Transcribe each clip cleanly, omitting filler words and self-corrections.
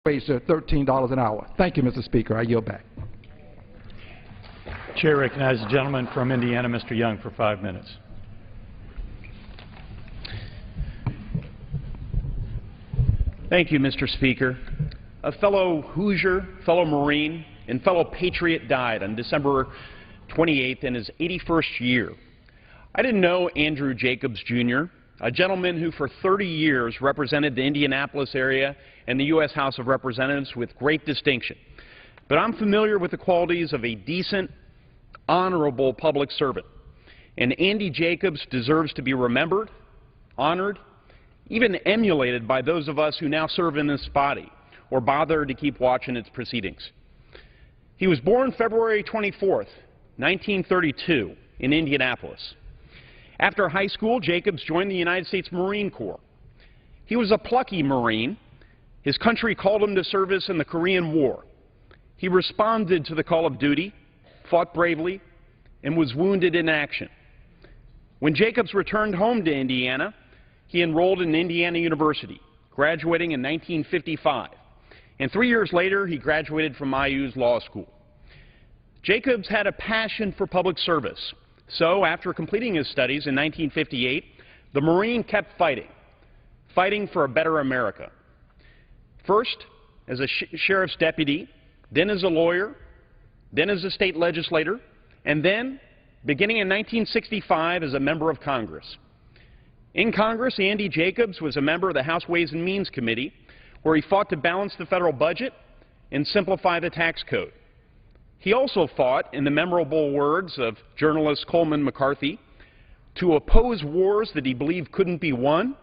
wage to $13 an hour. Thank you, Mr. Speaker. I yield back. Chair recognizes the gentleman from Indiana, Mr. Young, for 5 minutes. Thank you, Mr. Speaker. A fellow Hoosier, fellow Marine, and fellow patriot died on December 28th in his 81st year. I didn't know Andrew Jacobs, Jr., a gentleman who for 30 years represented the Indianapolis area and the U.S. House of Representatives with great distinction. But I'm familiar with the qualities of a decent, honorable public servant. And Andy Jacobs deserves to be remembered, honored, even emulated by those of us who now serve in this body or bother to keep watching its proceedings. He was born February 24th, 1932, in Indianapolis. After high school, Jacobs joined the United States Marine Corps. He was a plucky Marine. His country called him to service in the Korean War. He responded to the call of duty, fought bravely, and was wounded in action. When Jacobs returned home to Indiana, he enrolled in Indiana University, graduating in 1955. And 3 years later, he graduated from IU's law school. Jacobs had a passion for public service. So, after completing his studies in 1958, the Marine kept fighting for a better America. First, as a sheriff's deputy, then as a lawyer, then as a state legislator, and then, beginning in 1965, as a member of Congress. In Congress, Andy Jacobs was a member of the House Ways and Means Committee, where he fought to balance the federal budget and simplify the tax code. He also fought, in the memorable words of journalist Coleman McCarthy, to oppose wars that he believed couldn't be won,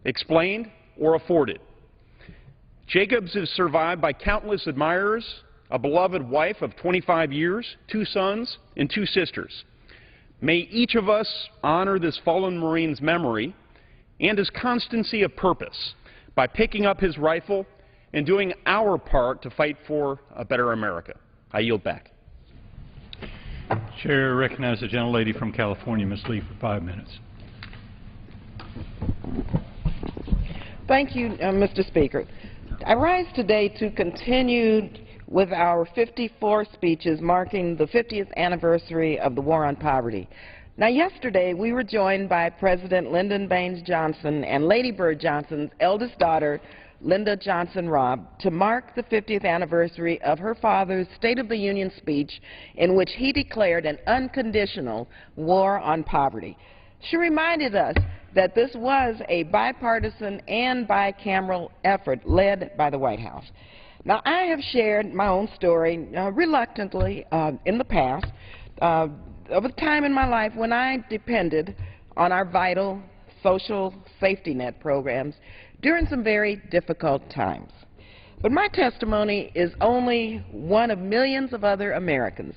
explained, or afforded. Jacobs is survived by countless admirers, a beloved wife of 25 years, 2 sons, and 2 sisters. May each of us honor this fallen Marine's memory and his constancy of purpose by picking up his rifle and doing our part to fight for a better America. I yield back. Chair recognizes the gentlelady from California, Ms. Lee, for 5 minutes. Thank you, Mr. Speaker. I rise today to continue with our 54 speeches marking the 50th anniversary of the War on Poverty. Now, yesterday we were joined by President Lyndon Baines Johnson and Lady Bird Johnson's eldest daughter, Linda Johnson Robb, to mark the 50th anniversary of her father's State of the Union speech in which he declared an unconditional war on poverty. She reminded us that this was a bipartisan and bicameral effort led by the White House. Now, I have shared my own story reluctantly in the past of a time in my life when I depended on our vital social safety net programs during some very difficult times. But my testimony is only one of millions of other Americans.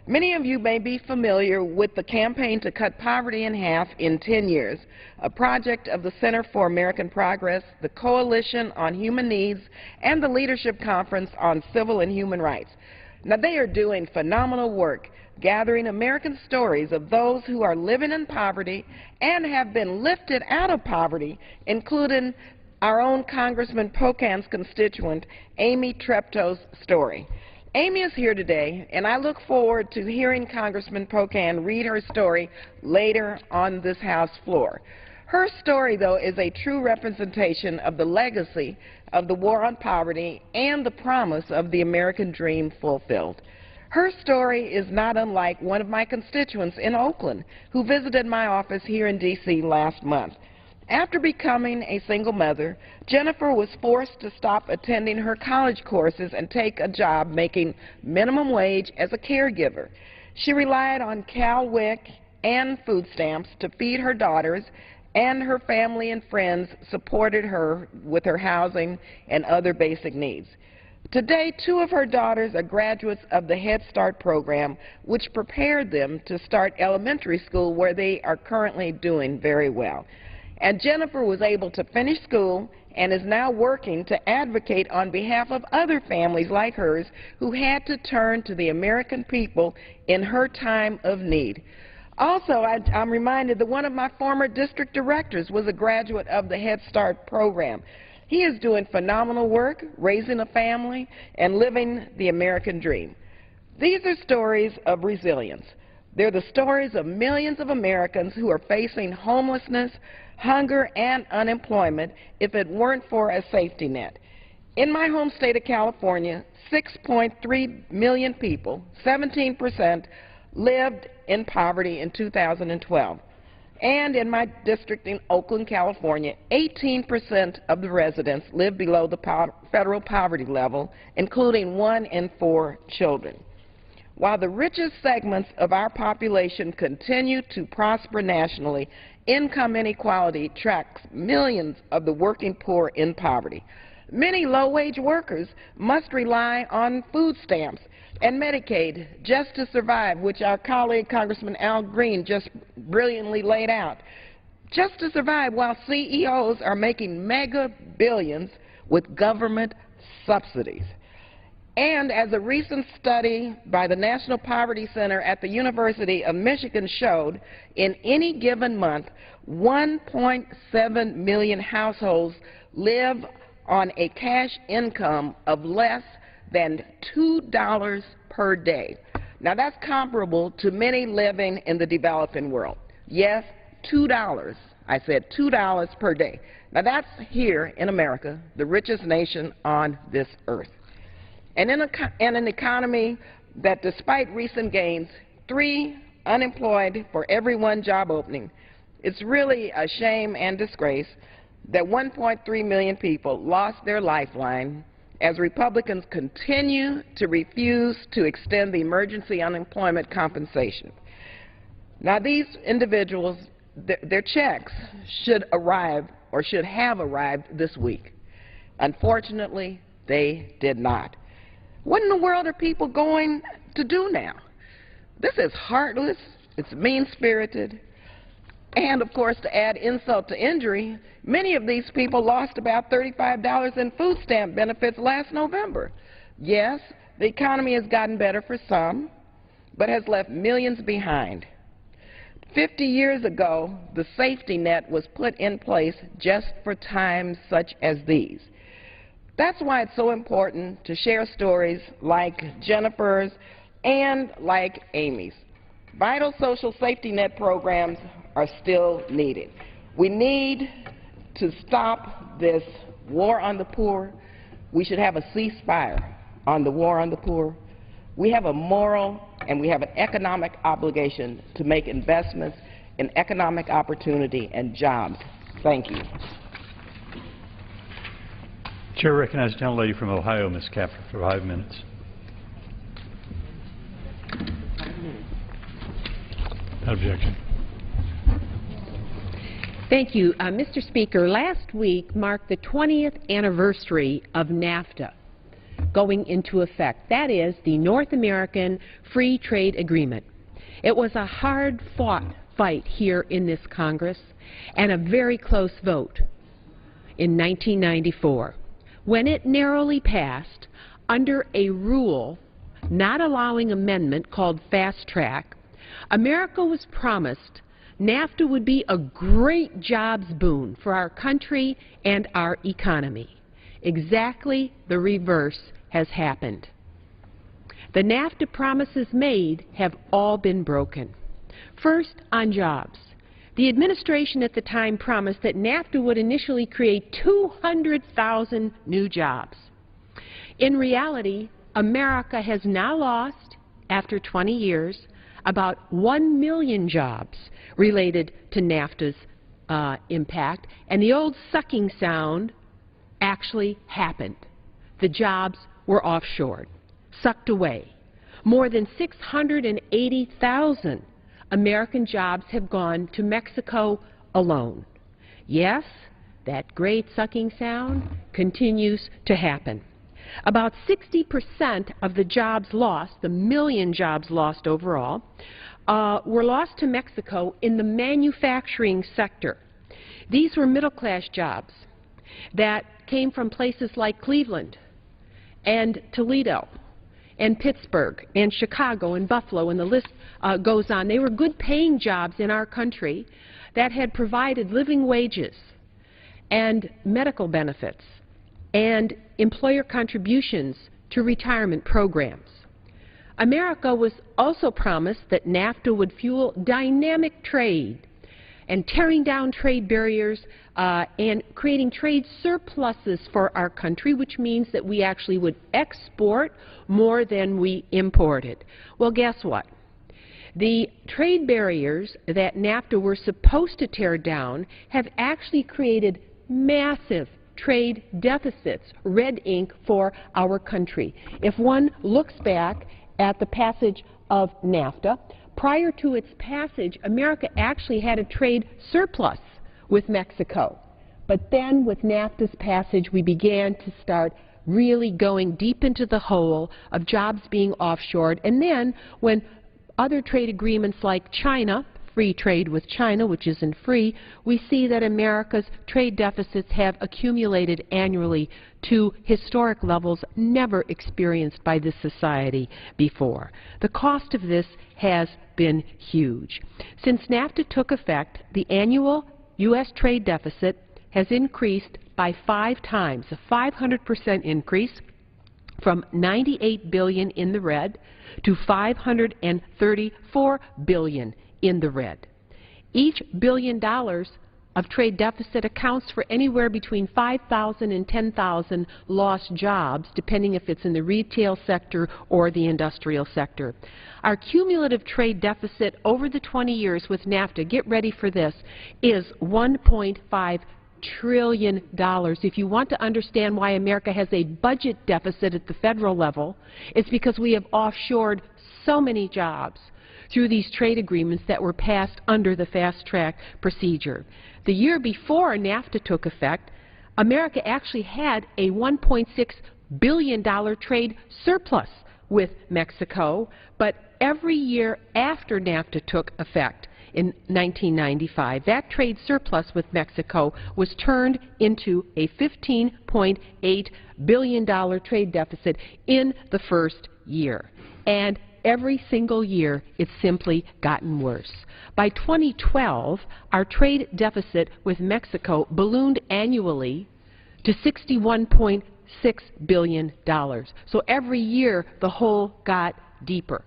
Many of you may be familiar with the campaign to cut poverty in half in 10 years, a project of the Center for American Progress, the Coalition on Human Needs, and the Leadership Conference on Civil and Human Rights. Now, they are doing phenomenal work gathering American stories of those who are living in poverty and have been lifted out of poverty, including our own Congressman Pocan's constituent, Amy Treptow's story. Amy is here today, and I look forward to hearing Congressman Pocan read her story later on this House floor. Her story, though, is a true representation of the legacy of the war on poverty and the promise of the American dream fulfilled. Her story is not unlike one of my constituents in Oakland who visited my office here in D.C. last month. After becoming a single mother, Jennifer was forced to stop attending her college courses and take a job making minimum wage as a caregiver. She relied on CalWIC and food stamps to feed her daughters, and her family and friends supported her with her housing and other basic needs. Today, 2 of her daughters are graduates of the Head Start program, which prepared them to start elementary school, where they are currently doing very well. And Jennifer was able to finish school and is now working to advocate on behalf of other families like hers who had to turn to the American people in her time of need. Also, I'm reminded that one of my former district directors was a graduate of the Head Start program. He is doing phenomenal work, raising a family, and living the American dream. These are stories of resilience. They're the stories of millions of Americans who are facing homelessness, hunger, and unemployment if it weren't for a safety net. In my home state of California, 6.3 million people, 17%, lived in poverty in 2012. And in my district in Oakland, California, 18% of the residents live below the federal poverty level, including 1 in 4 children. While the richest segments of our population continue to prosper nationally, income inequality tracks millions of the working poor in poverty. Many low-wage workers must rely on food stamps and Medicaid just to survive, which our colleague Congressman Al Green just brilliantly laid out, just to survive while CEOs are making mega billions with government subsidies. And as a recent study by the National Poverty Center at the University of Michigan showed, in any given month, 1.7 million households live on a cash income of less than $2 per day. Now that's comparable to many living in the developing world. Yes, $2. I said $2 per day. Now that's here in America, the richest nation on this earth. And in an economy that, despite recent gains, 3 unemployed for every 1 job opening, it's really a shame and disgrace that 1.3 million people lost their lifeline as Republicans continue to refuse to extend the emergency unemployment compensation. Now these individuals, their checks should arrive or should have arrived this week. Unfortunately, they did not. What in the world are people going to do now? This is heartless, it's mean-spirited, and of course, to add insult to injury, many of these people lost about $35 in food stamp benefits last November. Yes, the economy has gotten better for some, but has left millions behind. 50 years ago, the safety net was put in place just for times such as these. That's why it's so important to share stories like Jennifer's and like Amy's. Vital social safety net programs are still needed. We need to stop this war on the poor. We should have a ceasefire on the war on the poor. We have a moral and we have an economic obligation to make investments in economic opportunity and jobs. Thank you. Chair recognizes the gentlelady from Ohio, Ms. Kapfer, for 5 minutes. Without objection. Thank you. Mr. Speaker, last week marked the 20th anniversary of NAFTA going into effect. That is the North American Free Trade Agreement. It was a hard-fought fight here in this Congress and a very close vote in 1994 when it narrowly passed under a rule not allowing amendment called Fast Track. America was promised NAFTA would be a great jobs boon for our country and our economy. Exactly the reverse has happened. The NAFTA promises made have all been broken. First, on jobs. The administration at the time promised that NAFTA would initially create 200,000 new jobs. In reality, America has now lost, after 20 years, about 1 million jobs related to NAFTA's impact, and the old sucking sound actually happened. The jobs were offshored, sucked away. More than 680,000 American jobs have gone to Mexico alone. Yes, that great sucking sound continues to happen. About 60% of the jobs lost, the million jobs lost overall, were lost to Mexico in the manufacturing sector. These were middle-class jobs that came from places like Cleveland and Toledo and Pittsburgh and Chicago and Buffalo, and the list goes on. They were good-paying jobs in our country that had provided living wages and medical benefits and employer contributions to retirement programs. America was also promised that NAFTA would fuel dynamic trade and tearing down trade barriers and creating trade surpluses for our country, which means that we actually would export more than we imported. Well, guess what? The trade barriers that NAFTA were supposed to tear down have actually created massive trade deficits, red ink for our country. If one looks back at the passage of NAFTA, prior to its passage, America actually had a trade surplus with Mexico. But then with NAFTA's passage, we began to start really going deep into the hole of jobs being offshored. And then when other trade agreements like China, free trade with China, which isn't free, we see that America's trade deficits have accumulated annually to historic levels never experienced by this society before. The cost of this has been huge. Since NAFTA took effect, the annual U.S. trade deficit has increased by 5 times, a 500% increase, from $98 billion in the red to $534 billion in the red. Each $1 billion of trade deficit accounts for anywhere between 5,000 and 10,000 lost jobs, depending if it's in the retail sector or the industrial sector. Our cumulative trade deficit over the 20 years with NAFTA, get ready for this, is $1.5 trillion. If you want to understand why America has a budget deficit at the federal level, it's because we have offshored so many jobs through these trade agreements that were passed under the fast-track procedure. The year before NAFTA took effect, America actually had a $1.6 billion trade surplus with Mexico, but every year after NAFTA took effect in 1995, that trade surplus with Mexico was turned into a $15.8 billion trade deficit in the first year. And every single year, it's simply gotten worse. By 2012, our trade deficit with Mexico ballooned annually to $61.6 billion. So every year, the hole got deeper.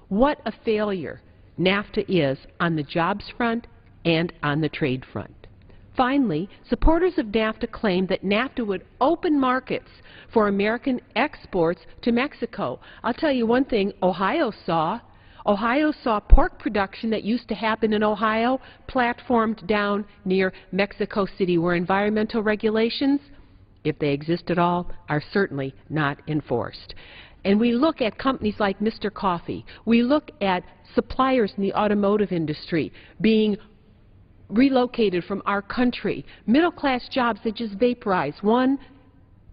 What a failure NAFTA is on the jobs front and on the trade front. Finally, supporters of NAFTA claim that NAFTA would open markets for American exports to Mexico. I'll tell you one thing Ohio saw. Ohio saw pork production that used to happen in Ohio platformed down near Mexico City, where environmental regulations, if they exist at all, are certainly not enforced. And we look at companies like Mr. Coffee. We look at suppliers in the automotive industry being relocated from our country, middle-class jobs that just vaporize, one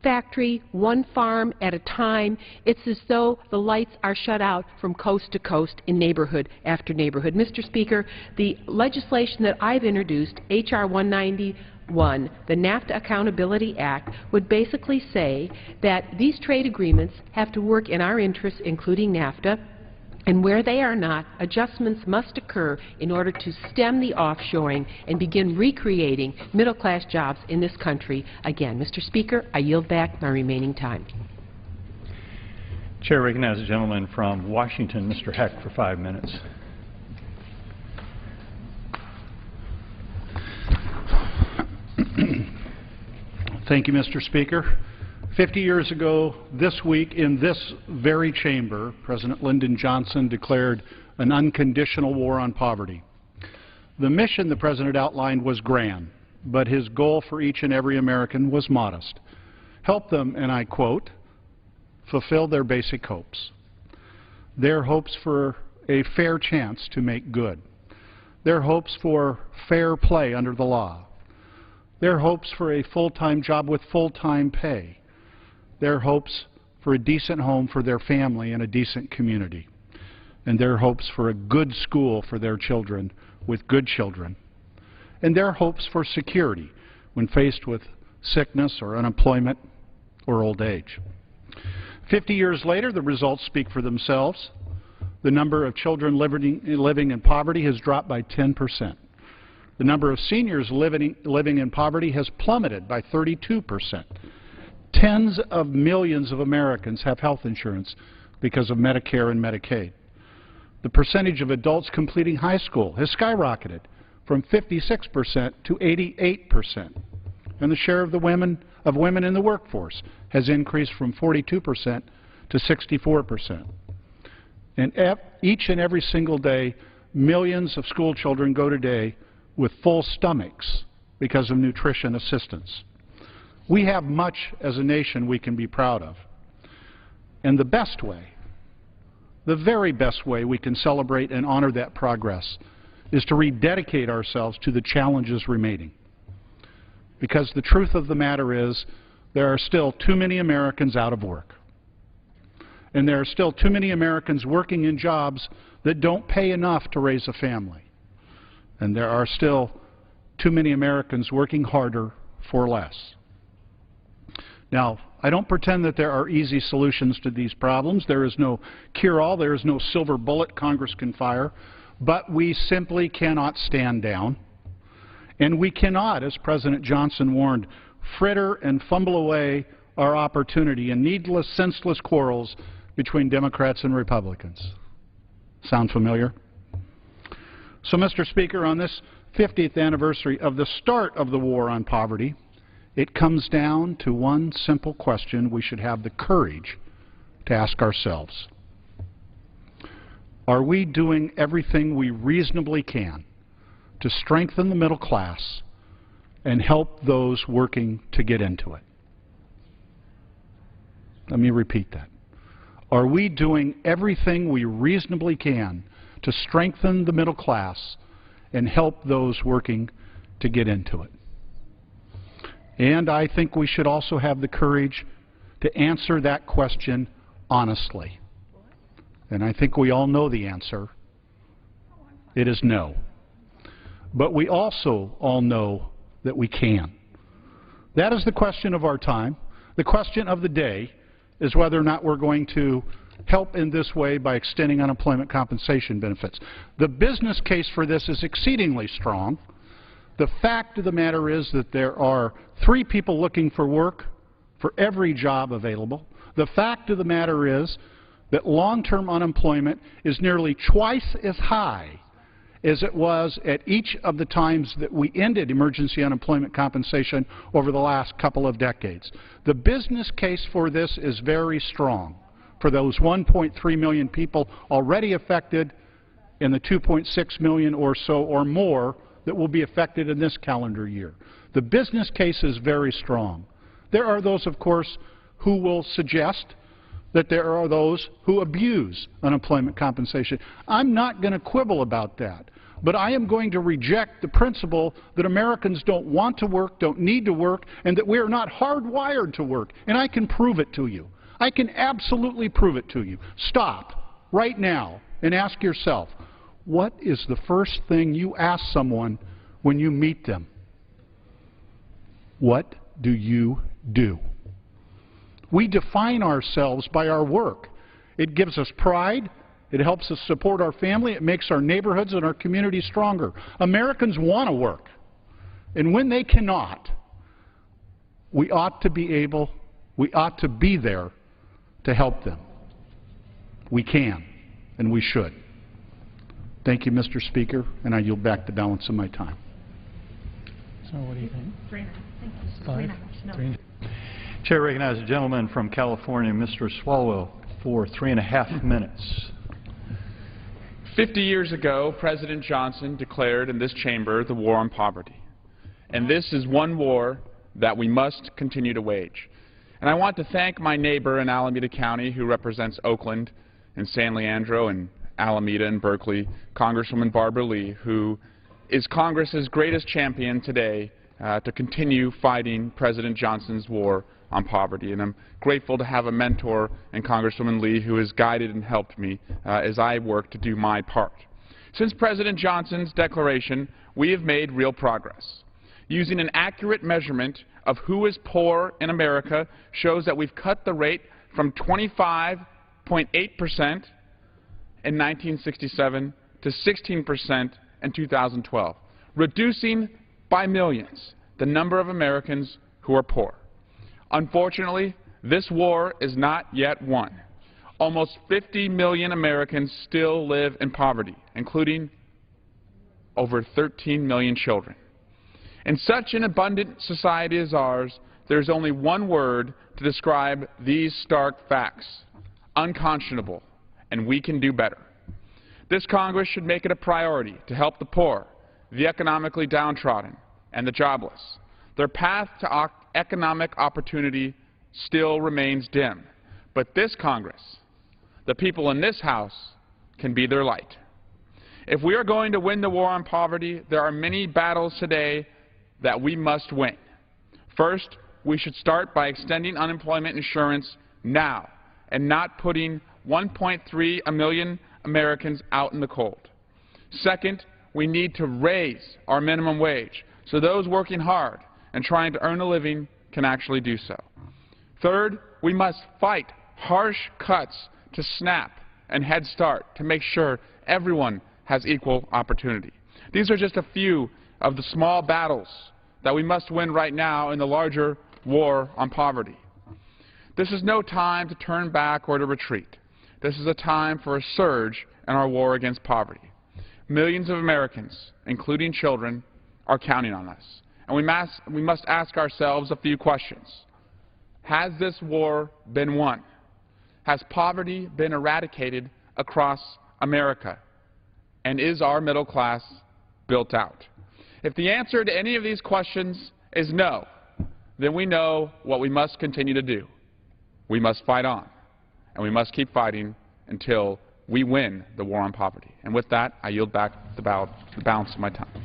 factory, one farm at a time. It's as though the lights are shut out from coast to coast in neighborhood after neighborhood. Mr. Speaker, the legislation that I've introduced, H.R. 191, the NAFTA Accountability Act, would basically say that these trade agreements have to work in our interests, including NAFTA, and where they are not, adjustments must occur in order to stem the offshoring and begin recreating middle-class jobs in this country again. Mr. Speaker, I yield back my remaining time. Chair recognizes the gentleman from Washington, Mr. Heck, for 5 minutes. Thank you, Mr. Speaker. 50 years ago this week in this very chamber, President Lyndon Johnson declared an unconditional war on poverty. The mission the President outlined was grand, but his goal for each and every American was modest. Help them, and I quote, fulfill their basic hopes. Their hopes for a fair chance to make good. Their hopes for fair play under the law. Their hopes for a full-time job with full-time pay. Their hopes for a decent home for their family and a decent community, and their hopes for a good school for their children with good children, and their hopes for security when faced with sickness or unemployment or old age. 50 years later, the results speak for themselves. The number of children living in poverty has dropped by 10%. The number of seniors living in poverty has plummeted by 32%. Tens of millions of Americans have health insurance because of Medicare and Medicaid. The percentage of adults completing high school has skyrocketed from 56% to 88%. And the share of women in the workforce has increased from 42% to 64%. And each and every single day, millions of school children go today with full stomachs because of nutrition assistance. We have much as a nation we can be proud of. And the best way, the very best way we can celebrate and honor that progress is to rededicate ourselves to the challenges remaining. Because the truth of the matter is, there are still too many Americans out of work. And there are still too many Americans working in jobs that don't pay enough to raise a family. And there are still too many Americans working harder for less. Now, I don't pretend that there are easy solutions to these problems. There is no cure-all. There is no silver bullet Congress can fire. But we simply cannot stand down. And we cannot, as President Johnson warned, fritter and fumble away our opportunity in needless, senseless quarrels between Democrats and Republicans. Sound familiar? So, Mr. Speaker, on this 50th anniversary of the start of the war on poverty, it comes down to one simple question we should have the courage to ask ourselves. Are we doing everything we reasonably can to strengthen the middle class and help those working to get into it? Let me repeat that. Are we doing everything we reasonably can to strengthen the middle class and help those working to get into it? And I think we should also have the courage to answer that question honestly. And I think we all know the answer. It is no. But we also all know that we can. That is the question of our time. The question of the day is whether or not we're going to help in this way by extending unemployment compensation benefits. The business case for this is exceedingly strong. The fact of the matter is that there are 3 people looking for work for every job available. The fact of the matter is that long-term unemployment is nearly twice as high as it was at each of the times that we ended emergency unemployment compensation over the last couple of decades. The business case for this is very strong for those 1.3 million people already affected and the 2.6 million or so or more that will be affected in this calendar year. The business case is very strong. There are those, of course, who will suggest that there are those who abuse unemployment compensation. I'm not going to quibble about that, but I am going to reject the principle that Americans don't want to work, don't need to work, and that we are not hardwired to work. And I can prove it to you. I can absolutely prove it to you. Stop right now and ask yourself, what is the first thing you ask someone when you meet them? What do you do? We define ourselves by our work. It gives us pride. It helps us support our family. It makes our neighborhoods and our communities stronger. Americans want to work. And when they cannot, we ought to be there to help them. We can, and we should. Thank you, Mr. Speaker, and I yield back the balance of my time. So what do you think? 3.5. Thank you. 5? 3.5. No. 3. Chair recognizes the gentleman from California, Mr. Swalwell, for 3.5 minutes. 50 years ago, President Johnson declared in this chamber the war on poverty. And this is one war that we must continue to wage. And I want to thank my neighbor in Alameda County who represents Oakland and San Leandro and Alameda and Berkeley, Congresswoman Barbara Lee, who is Congress's greatest champion today to continue fighting President Johnson's war on poverty. And I'm grateful to have a mentor in Congresswoman Lee who has guided and helped me as I work to do my part. Since President Johnson's declaration, we have made real progress. Using an accurate measurement of who is poor in America shows that we've cut the rate from 25.8% in 1967 to 16% in 2012, reducing by millions the number of Americans who are poor. Unfortunately, this war is not yet won. Almost 50 million Americans still live in poverty, including over 13 million children. In such an abundant society as ours, there's only one word to describe these stark facts: unconscionable, and we can do better. This Congress should make it a priority to help the poor, the economically downtrodden, and the jobless. Their path to economic opportunity still remains dim, but this Congress, the people in this House, can be their light. If we are going to win the war on poverty, there are many battles today that we must win. First, we should start by extending unemployment insurance now and not putting 1.3 million Americans out in the cold. Second, we need to raise our minimum wage so those working hard and trying to earn a living can actually do so. Third, we must fight harsh cuts to SNAP and Head Start to make sure everyone has equal opportunity. These are just a few of the small battles that we must win right now in the larger war on poverty. This is no time to turn back or to retreat. This is a time for a surge in our war against poverty. Millions of Americans, including children, are counting on us. And we must ask ourselves a few questions. Has this war been won? Has poverty been eradicated across America? And is our middle class built out? If the answer to any of these questions is no, then we know what we must continue to do. We must fight on, and we must keep fighting until we win the war on poverty. And with that, I yield back the balance of my time.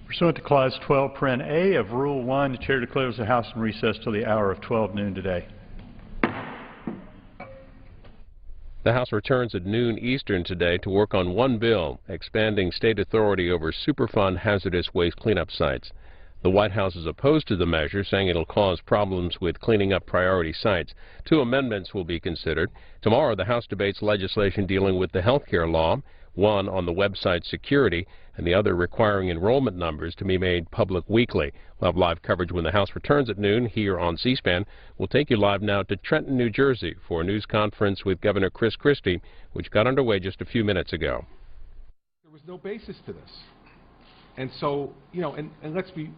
Pursuant to Clause 12, Paren A of Rule 1, the Chair declares the House in recess till the hour of 12 noon today. The House returns at noon Eastern today to work on one bill, expanding state authority over Superfund hazardous waste cleanup sites. The White House is opposed to the measure, saying it'll cause problems with cleaning up priority sites. Two amendments will be considered. Tomorrow, the House debates legislation dealing with the health care law, one on the website security, and the other requiring enrollment numbers to be made public weekly. We'll have live coverage when the House returns at noon here on C-SPAN. We'll take you live now to Trenton, New Jersey for a news conference with Governor Chris Christie, which got underway just a few minutes ago. There was no basis to this. And so, you know, and let's be